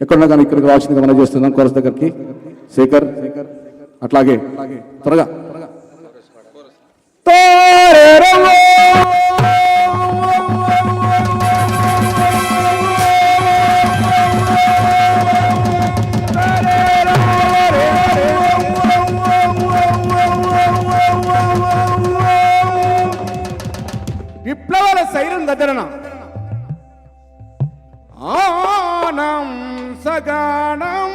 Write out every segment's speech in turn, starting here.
ఎక్కడున్నా కానీ ఇక్కడికి రావాల్సిందిగా మనం చేస్తున్నాం కోరస్ దగ్గరికి. శేఖర్ అట్లాగే త్వరగా విప్లవాల సైరం గదరణ ఆనం సగానం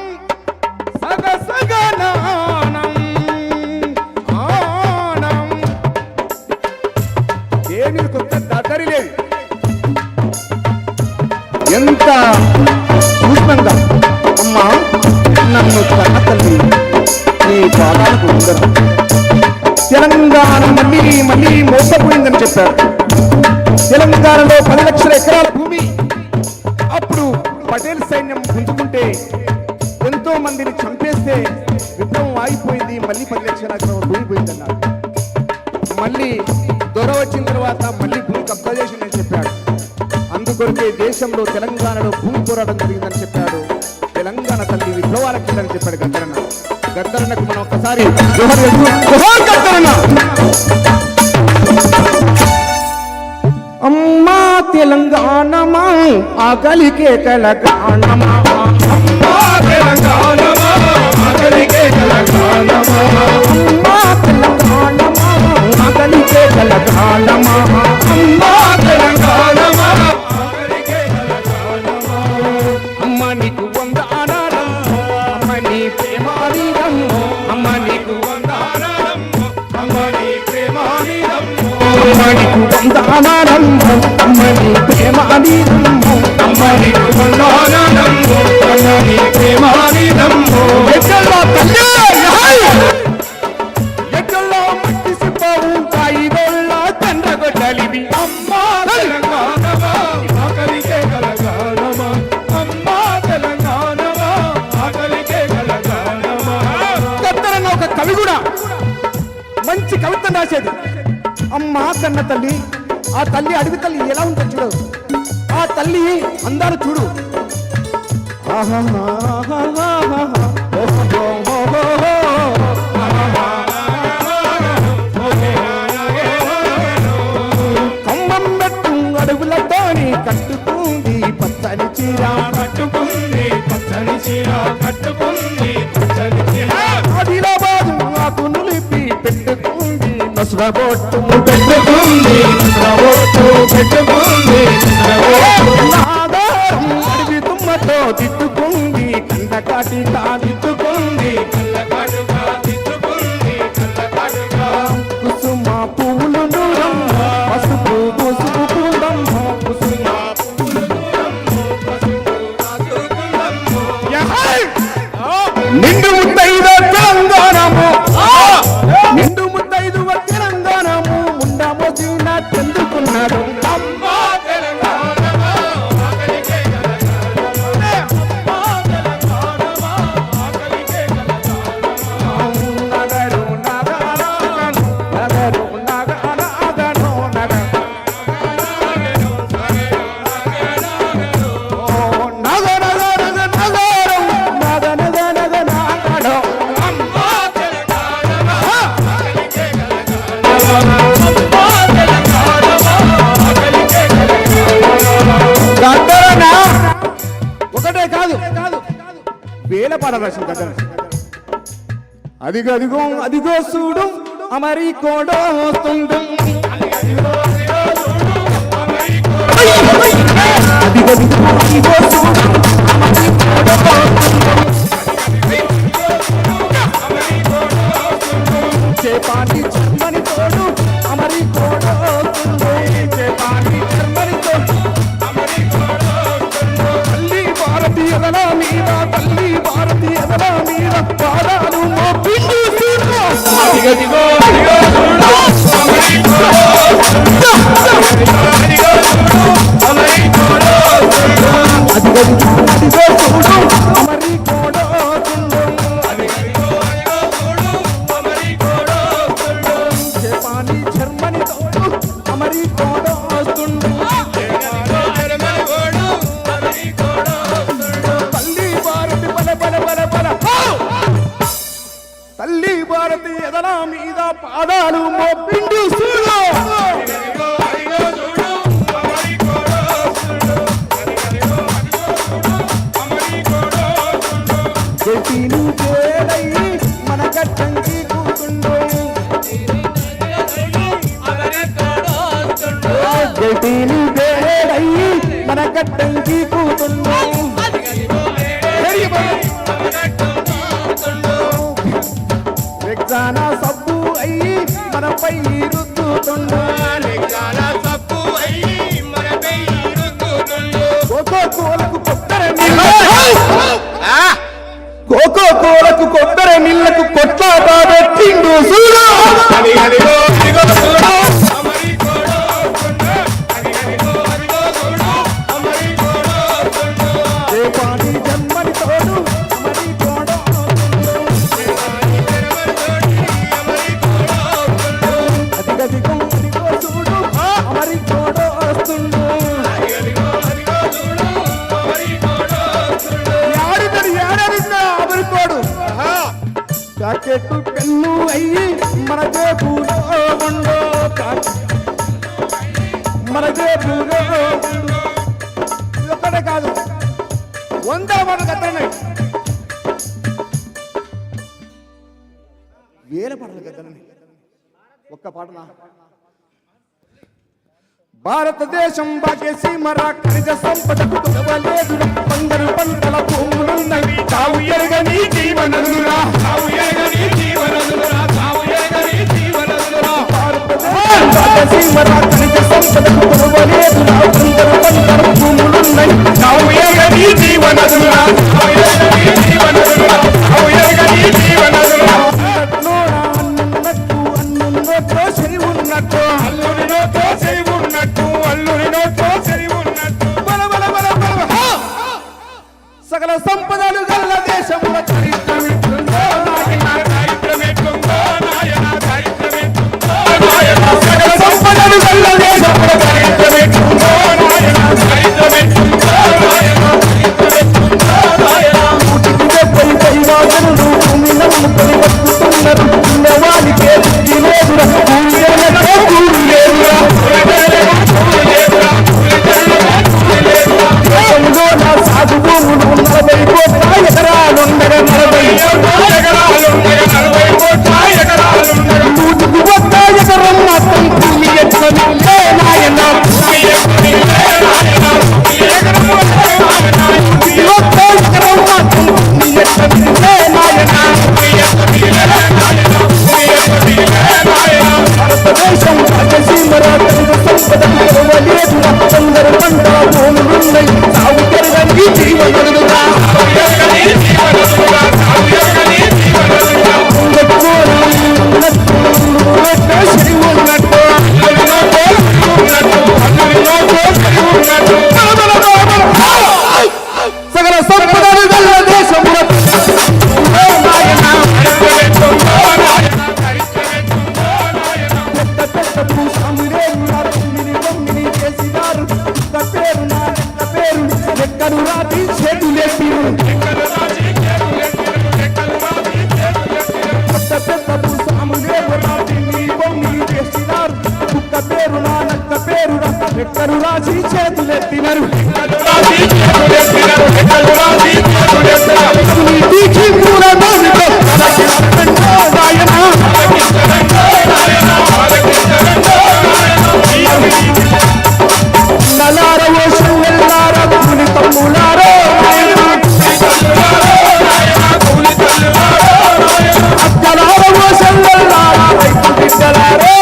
సగసగనానం ఆనం ఏమి కొత్త దద్దరి లేదు. ఎంత సూక్ష్మంగా అమ్మా నన్ను కన్న తల్లి నీ పాదాలకు ఉందరం. తెలంగాణ మళ్ళీ మోసపోయిందని చెప్పారు. తెలంగాణలో 10 లక్షల ఎకరాల భూమి అప్పుడు పటేల్ సైన్యం గుంజుకుంటే ఎంతో మందిని చంపేస్తే విప్లవం ఆగిపోయింది. మళ్ళీ 10 లక్షల ఎకరాల భూమి పోయిందన్నారు. మళ్ళీ దొర వచ్చిన తర్వాత మళ్ళీ భూమి కబ్జా చేసిందని చెప్పాడు. అందుకొరకే దేశంలో తెలంగాణలో భూమి పోరాటం జరిగిందని చెప్పాడు. తెలంగాణ తల్లి విప్లవాలకు అని చెప్పాడు గద్దరన్న. గద్దరన్నకు మనం ఒక్కసారి గద్దరన్న. అమ్మా తెలంగాణమా ఆకలికే తెలంగాణమా, అమ్మా తెలంగాణమా ఆకలికే తెలంగాణమా, అమ్మా తెలంగాణమా ఆకలికే తెలంగాణమా, అమ్మా తెలంగాణమా ఆకలికే తెలంగాణమా. అమ్మ నీకు వందనాలం, అమ్మ నీ ప్రేమానిదం, అమ్మ నీకు వందనాలం, అమ్మ నీ ప్రేమానిదం, అమ్మ నీకు వందనాలం, అమ్మ నీ ప్రేమానిదం, అమ్మ నీకు వందనాలం, అమ్మ నీ ప్రేమానిదం. ఎక్కడో తల్లి ఎక్కడో మట్టి సిప్పావు కాయిగొల్ల చంద్రగొడ్డలివి. అమ్మా తెలంగాణమా ఆకలికే తెలంగాణమా, అమ్మా తెలంగాణమా ఆకలికే తెలంగాణమా. గద్దరన్న ఒక కవి కూడా మంచి కవిత రాసేది. అమ్మ కన్న తల్లి, ఆ తల్లి అడవి తల్లి ఎలా ఉంటుంది చూడు, ఆ తల్లి అందాలు చూడు. కమ్మం పెట్టు అడవులతోని కట్టుకుంది పచ్చని చీర, కట్టుకుంది పచ్చని చీర, కట్టుకుంది పచ్చని చీర. ఆదిలాబాదు ఆకు నులిపి పెట్టుకుంది నసురబొట్టు పెట్టుకుంది, నసురబొట్టు పెట్టుకుంది, నాదారం అడవి తుమ్మతో తిట్టుకుంది, కండకాటిగా తిట్టుకుంది, కళ్ళకాటుగా తిట్టుకుంది, కళ్ళకాటుగా. కుసుమ పువ్వులు నూరం పసుపు పసుపు కుండం, కుసుమ పువ్వులు నూరం పసుపు పసుపు కుండం. నిండు ముత్తైదు తెలంగాణము, నిండు ముత్తైదు తెలంగాణము, ముండా మోసిన చెందుకున్నాడు. అమ్మా తెలంగాణమా ఆకలికే తెలంగాణమా, అమ్మా తెలంగాణమా ఆకలికే తెలంగాణమా. నగరు నగరాను నగరు నగరాను ఒకటే కాదు వేల పాట రాసింది గద్దర. అదిగో అదిగో అదిగో చూడు అమరి కోడో వస్తుంది, అదిగో అదిగో అదిగో చూడు అమరి కోడో వస్తుంది, చేపాటి చర్మని తోడు అమరి కోడో వస్తుంది, చేపాటి చర్మని తోడు అమరి కోడో వస్తుంది. తల్లి భారతీయదల మీద, తల్లి భారతీయదల మీద పాదాలు మోపిండు చూడు. అదిగో అదిగో అదిగో చూడు అమరి కోడో వస్తుంది, అదిగో అదిగో చూడు అమరి కోడో వస్తుంది, అదిగో అదిగో చూడు అమరి కోడో వస్తుంది, అదిగో అదిగో చూడు అమరి కోడో వస్తుంది, చేపాని చర్మని తోడు అమరి కోడో వస్తుంది, చేపాని చర్మని తోడు అమరి కోడో తల్లి భారతి ఎదల మీద పాదాలు మోపిండు చూడు చెట్టిను పేరయ్యి మన గట్టంకి కూతుండో చెట్టిను పేరయ్యి మన గట్టంకి కూతుండో లెగ్జానా సబ్బు అయ్యి మనపై రుద్దుతుండో కోకో కోలకు కొబ్బరి నీళ్లకు కొట్లాట పెట్టిండు చూడు పాటి జన్మని తోడు మరి తోడు అదిగదిగో అదిగో చూడు మరి తోడు వస్తుండు జాకెట్టు పెన్ను అయ్యి మన జేబులో ఉండో మన జేబులో ఒక్కటే కాదు 100 మనకు అతనే వేరే పాటలు కదలని ఒక్క పాటనా భారతదేశం బాగేసి మరా ఖనిజ సంపదకు తొలవలేదు బంగారు పంటల భూములున్నవి తావు ఎరగని జీవనదురా భారతదేశం బాగేసి మరా ఖనిజ సంపదకు తొలవలేదు బంగారు పంటల భూములున్నవి తావు ఎరగని జీవనదురా అన్నున్నట్టు సరి ఉన్నట్టు సకల సంపదలు గల్ల దేశముల చరిత్రమెట్లుందో సకల సంపదలు గల్ల దేశముల చరిత్రమెట్లుందో పైవాదనులు భూమి నమ్ముకొని బతుకుతున్నారు వాడికే బుద్ధి లేదురా సాగు భూములు 40 కోట్ల ఎకరాలుండగా 40 కోట్ల ఎకరాలుండగా 100 ఎకరం మాత్రం భూమి ఎక్కనిలే నాయన ఎకరం మాత్రం భూమి ఎక్కనిలే నాయన భారతదేశం రాజసీమరా ఖనిజ సంపదకు కొలవలేదు బంగారు పంట భూములున్నాయి సాగు జరగని జీవనదురా సకల సంపదలు గల్ల దేశముల ఎక్కడు రాతి చేతులెత్తిరు పెద్ద భూస్వాములే రాతి నీ బొమ్మిని చేసినారు కుక్క పేరు నా నక్క పేరు ఎక్కడు రాసి చేతులెత్తినారు నలారవో సుల్లార కూలి తమ్ములారో అక్కలారవో సుల్లార రైతు బిడ్డలారో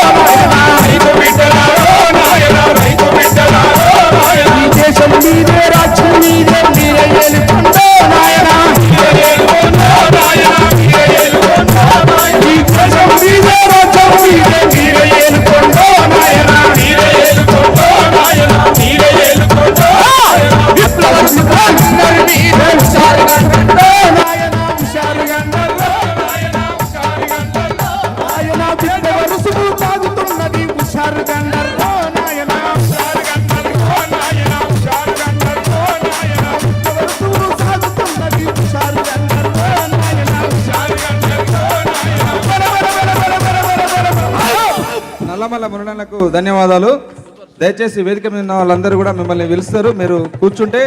ఈ దేశం మీదే రాజ్యం మీదే మీరే నల్లమల్ల మురళన్నకు ధన్యవాదాలు. దయచేసి వేదిక మీద ఉన్న వాళ్ళందరూ కూడా మిమ్మల్ని పిలుస్తారు, మీరు కూర్చుంటే